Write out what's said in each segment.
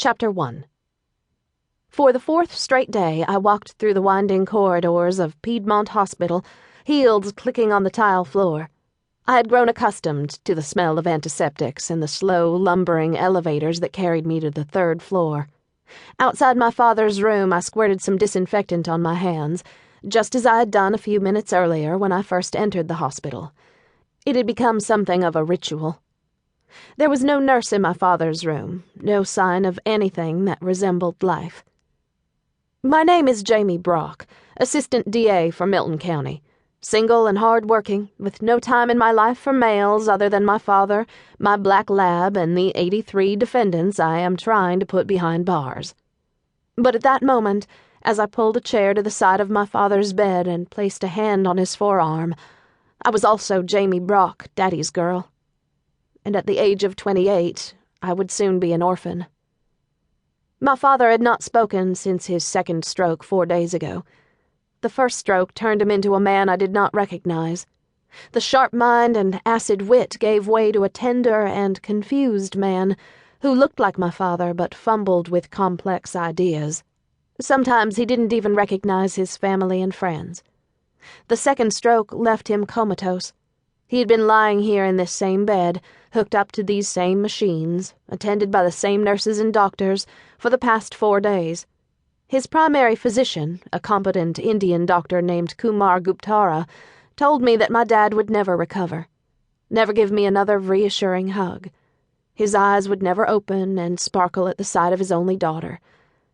Chapter 1. For the fourth straight day, I walked through the winding corridors of Piedmont Hospital, heels clicking on the tile floor. I had grown accustomed to the smell of antiseptics and the slow, lumbering elevators that carried me to the third floor. Outside my father's room, I squirted some disinfectant on my hands, just as I had done a few minutes earlier when I first entered the hospital. It had become something of a ritual. There was no nurse in my father's room, no sign of anything that resembled life. My name is Jamie Brock, Assistant DA for Milton County, single and hard-working, with no time in my life for males other than my father, my black lab, and the 83 defendants I am trying to put behind bars. But at that moment, as I pulled a chair to the side of my father's bed and placed a hand on his forearm, I was also Jamie Brock, Daddy's girl. And at the age of 28, I would soon be an orphan. My father had not spoken since his second stroke 4 days ago. The first stroke turned him into a man I did not recognize. The sharp mind and acid wit gave way to a tender and confused man who looked like my father but fumbled with complex ideas. Sometimes he didn't even recognize his family and friends. The second stroke left him comatose. He had been lying here in this same bed, hooked up to these same machines, attended by the same nurses and doctors, for the past 4 days. His primary physician, a competent Indian doctor named Kumar Guptara, told me that my dad would never recover, never give me another reassuring hug. His eyes would never open and sparkle at the sight of his only daughter.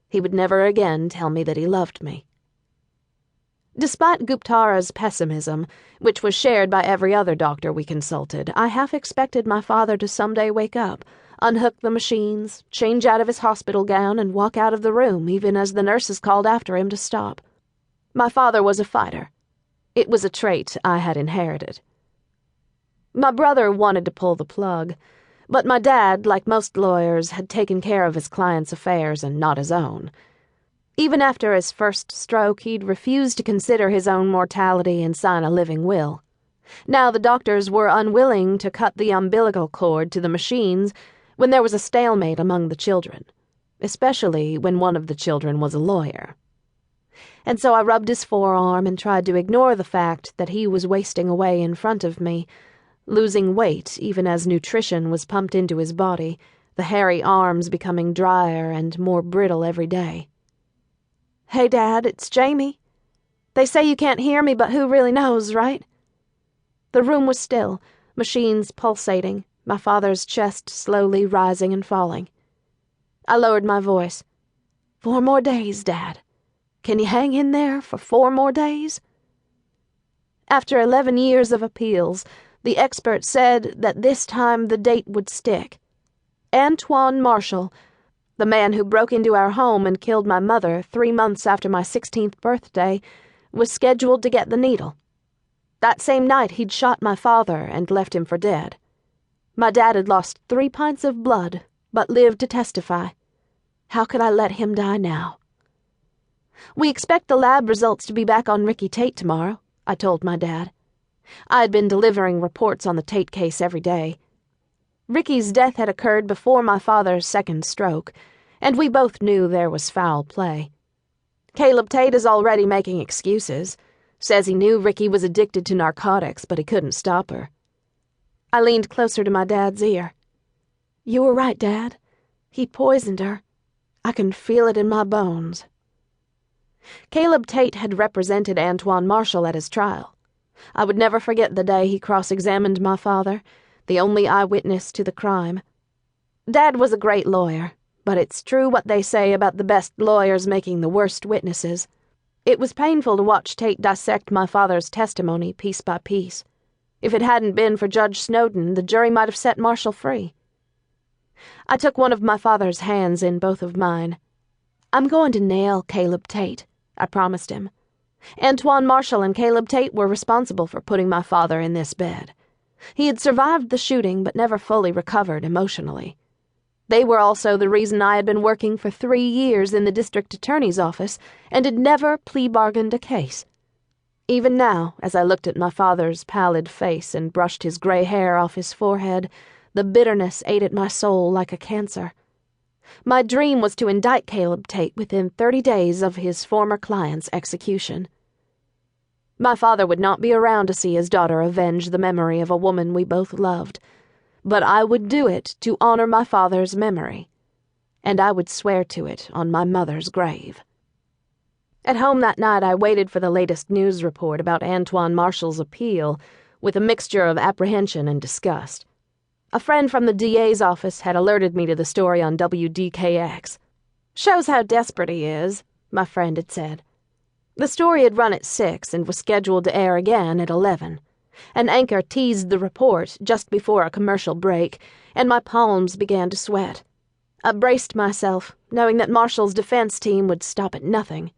He would never again tell me that he loved me. Despite Guptara's pessimism, which was shared by every other doctor we consulted, I half expected my father to someday wake up, unhook the machines, change out of his hospital gown, and walk out of the room even as the nurses called after him to stop. My father was a fighter. It was a trait I had inherited. My brother wanted to pull the plug, but my dad, like most lawyers, had taken care of his clients' affairs and not his own. Even after his first stroke, he'd refused to consider his own mortality and sign a living will. Now the doctors were unwilling to cut the umbilical cord to the machines when there was a stalemate among the children, especially when one of the children was a lawyer. And so I rubbed his forearm and tried to ignore the fact that he was wasting away in front of me, losing weight even as nutrition was pumped into his body, the hairy arms becoming drier and more brittle every day. "Hey, Dad, it's Jamie. They say you can't hear me, but who really knows, right?" The room was still, machines pulsating, my father's chest slowly rising and falling. I lowered my voice. 4 more days, Dad. Can you hang in there for 4 more days? After 11 years of appeals, the expert said that this time the date would stick. Antoine Marshall, the man who broke into our home and killed my mother 3 months after my 16th birthday, was scheduled to get the needle. That same night he'd shot my father and left him for dead. My dad had lost 3 pints of blood, but lived to testify. How could I let him die now? "We expect the lab results to be back on Ricky Tate tomorrow," I told my dad. I had been delivering reports on the Tate case every day. Ricky's death had occurred before my father's second stroke, and we both knew there was foul play. Caleb Tate is already making excuses, says he knew Ricky was addicted to narcotics, but he couldn't stop her. I leaned closer to my dad's ear. "You were right, Dad. He poisoned her. I can feel it in my bones." Caleb Tate had represented Antoine Marshall at his trial. I would never forget the day he cross-examined my father, the only eyewitness to the crime. Dad was a great lawyer, but it's true what they say about the best lawyers making the worst witnesses. It was painful to watch Tate dissect my father's testimony piece by piece. If it hadn't been for Judge Snowden, the jury might have set Marshall free. I took one of my father's hands in both of mine. "I'm going to nail Caleb Tate," I promised him. Antoine Marshall and Caleb Tate were responsible for putting my father in this bed. He had survived the shooting but never fully recovered emotionally. They were also the reason I had been working for 3 years in the district attorney's office and had never plea-bargained a case. Even now, as I looked at my father's pallid face and brushed his gray hair off his forehead, the bitterness ate at my soul like a cancer. My dream was to indict Caleb Tate within 30 days of his former client's execution. My father would not be around to see his daughter avenge the memory of a woman we both loved, but I would do it to honor my father's memory, and I would swear to it on my mother's grave. At home that night, I waited for the latest news report about Antoine Marshall's appeal with a mixture of apprehension and disgust. A friend from the DA's office had alerted me to the story on WDKX. "Shows how desperate he is," my friend had said. The story had run at 6 and was scheduled to air again at 11. An anchor teased the report just before a commercial break, and my palms began to sweat. I braced myself, knowing that Marshall's defense team would stop at nothing.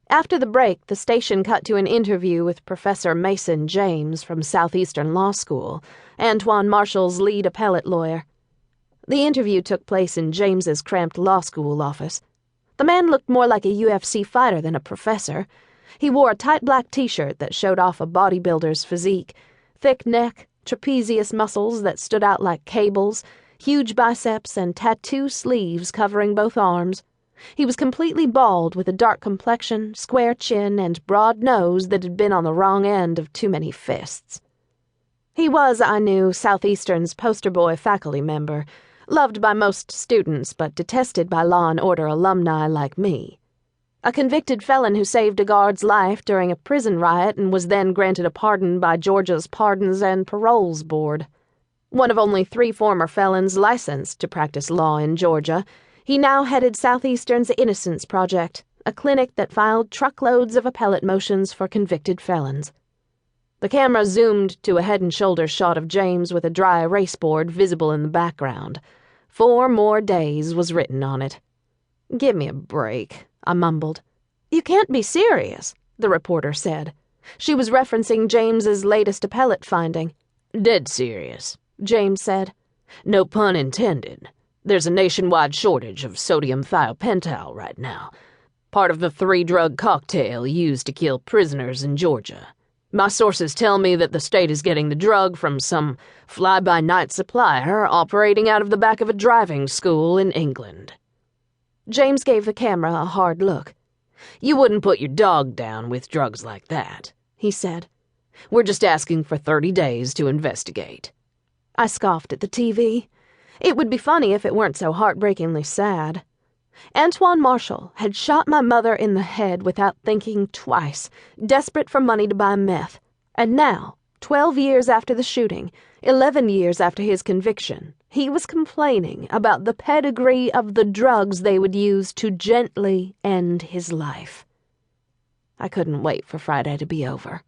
After the break, the station cut to an interview with Professor Mason James from Southeastern Law School, Antoine Marshall's lead appellate lawyer. The interview took place in James's cramped law school office. The man looked more like a UFC fighter than a professor. He wore a tight black t-shirt that showed off a bodybuilder's physique, thick neck, trapezius muscles that stood out like cables, huge biceps, and tattoo sleeves covering both arms. He was completely bald with a dark complexion, square chin, and broad nose that had been on the wrong end of too many fists. He was, I knew, Southeastern's poster boy faculty member, loved by most students but detested by law and order alumni like me. A convicted felon who saved a guard's life during a prison riot and was then granted a pardon by Georgia's Pardons and Paroles Board. One of only 3 former felons licensed to practice law in Georgia, he now headed Southeastern's Innocence Project, a clinic that filed truckloads of appellate motions for convicted felons. The camera zoomed to a head-and-shoulders shot of James with a dry erase board visible in the background. 4 more days was written on it. "Give me a break," I mumbled. "You can't be serious," the reporter said. She was referencing James's latest appellate finding. "Dead serious," James said. "No pun intended. There's a nationwide shortage of sodium thiopental right now, part of the 3-drug cocktail used to kill prisoners in Georgia. My sources tell me that the state is getting the drug from some fly-by-night supplier operating out of the back of a driving school in England." James gave the camera a hard look. "You wouldn't put your dog down with drugs like that," he said. "We're just asking for 30 days to investigate." I scoffed at the TV. It would be funny if it weren't so heartbreakingly sad. Antoine Marshall had shot my mother in the head without thinking twice, desperate for money to buy meth. And now, 12 years after the shooting, 11 years after his conviction, he was complaining about the pedigree of the drugs they would use to gently end his life. I couldn't wait for Friday to be over.